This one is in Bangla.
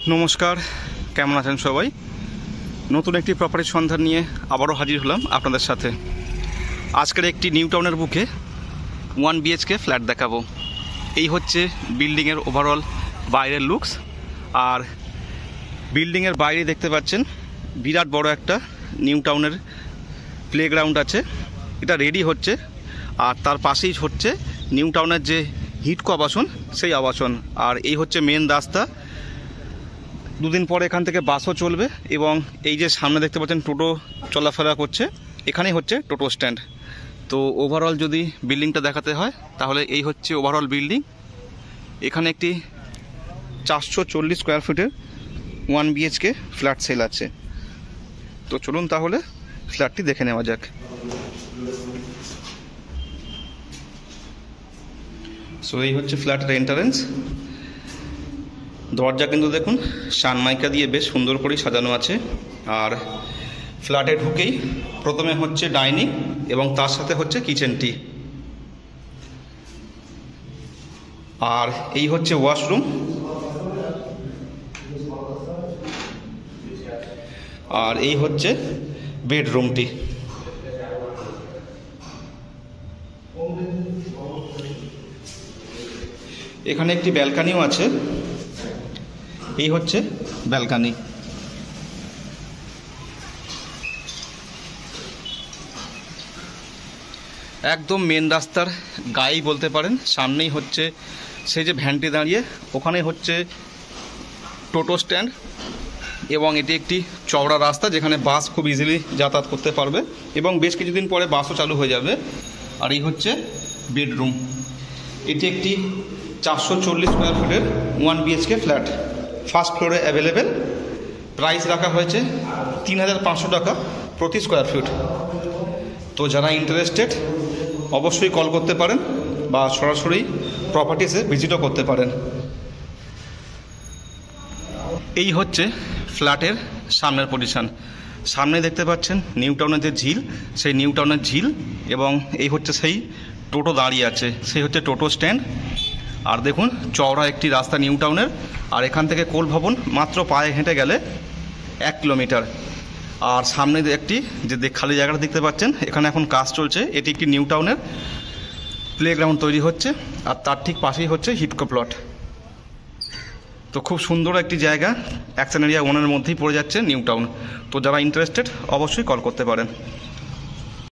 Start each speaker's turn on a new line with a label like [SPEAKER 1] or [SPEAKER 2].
[SPEAKER 1] নমস্কার, কেমন আছেন সবাই? নতুন একটি প্রপার্টির সন্ধান নিয়ে আবারও হাজির হলাম আপনাদের সাথে। আজকের একটি নিউ টাউনের বুকে 1 BHK ফ্ল্যাট দেখাবো। এই হচ্ছে বিল্ডিংয়ের ওভারঅল বাইরের লুকস। আর বিল্ডিংয়ের বাইরে দেখতে পাচ্ছেন বিরাট বড় একটা নিউ টাউনের প্লেগ্রাউন্ড আছে, এটা রেডি হচ্ছে। আর তার পাশেই হচ্ছে নিউ টাউনের যে হিডকো আবাসন, সেই আবাসন। আর এই হচ্ছে মেন রাস্তা। দুদিন পরে এখান থেকে বাসও চলবে এবং এই যে সামনে দেখতে পাচ্ছেন টোটো চলাফেরা করছে, এখানেই হচ্ছে টোটো স্ট্যান্ড। তো ওভারঅল যদি বিল্ডিংটা দেখাতে হয় তাহলে এই হচ্ছে ওভারঅল বিল্ডিং। এখানে একটি 440 স্কোয়ার ফিটের 1 BHK ফ্ল্যাট সেল আছে। তো চলুন তাহলে ফ্ল্যাটটি দেখে নেওয়া যাক। সো এই হচ্ছে ফ্ল্যাটের এন্ট্রান্স। দরজা কিন্তু দেখুন সানমাইকা দিয়ে বেশ সুন্দর করেই সাজানো আছে। আর ফ্ল্যাটে ঢুকেই প্রথমে হচ্ছে ডাইনিং এবং তার সাথে হচ্ছে কিচেনটি। আর এই হচ্ছে ওয়াশরুম। আর এই হচ্ছে বেডরুমটি। এখানে একটি ব্যালকানিও আছে। এই হচ্ছে ব্যালকানি। একদম মেন রাস্তার গায়েই বলতে পারেন, সামনেই হচ্ছে সেই যে ভ্যানটি দাঁড়িয়ে, ওখানে হচ্ছে টোটো স্ট্যান্ড এবং এটি একটি চওড়া রাস্তা যেখানে বাস খুব ইজিলি যাতায়াত করতে পারবে এবং বেশ কিছুদিন পরে বাসও চালু হয়ে যাবে। আর এই হচ্ছে বেডরুম। এটি একটি 440 স্কোয়ার ফিটের 1 BHK ফ্ল্যাট, ফার্স্ট ফ্লোরে অ্যাভেলেবেল। প্রাইস রাখা হয়েছে 3500 টাকা প্রতি স্কোয়ার ফিট। তো যারা ইন্টারেস্টেড অবশ্যই কল করতে পারেন বা সরাসরি প্রপার্টিসে ভিজিটও করতে পারেন। এই হচ্ছে ফ্ল্যাটের সামনের পজিশন। সামনে দেখতে পাচ্ছেন নিউ টাউনের যে ঝিল, সেই নিউ টাউনের ঝিল এবং এই হচ্ছে সেই টোটো দাঁড়িয়ে আছে, সেই হচ্ছে টোটো স্ট্যান্ড। আর দেখুন চওড়া একটি রাস্তা নিউ টাউনের। আর এখান থেকে কোল ভবন মাত্র পায়ে হেঁটে গেলে 1 কিলোমিটার। আর সামনে একটি যে খালি জায়গাটা দেখতে পাচ্ছেন, এখানে এখন কাজ চলছে। এটি একটি নিউ টাউনের প্লেগ্রাউন্ড তৈরি হচ্ছে। আর তার ঠিক পাশেই হচ্ছে হিডকো প্লট। তো খুব সুন্দর একটি জায়গা, অ্যাকশন এরিয়া 1-এর মধ্যেই পড়ে যাচ্ছে নিউ টাউন। তো যারা ইন্টারেস্টেড অবশ্যই কল করতে পারেন।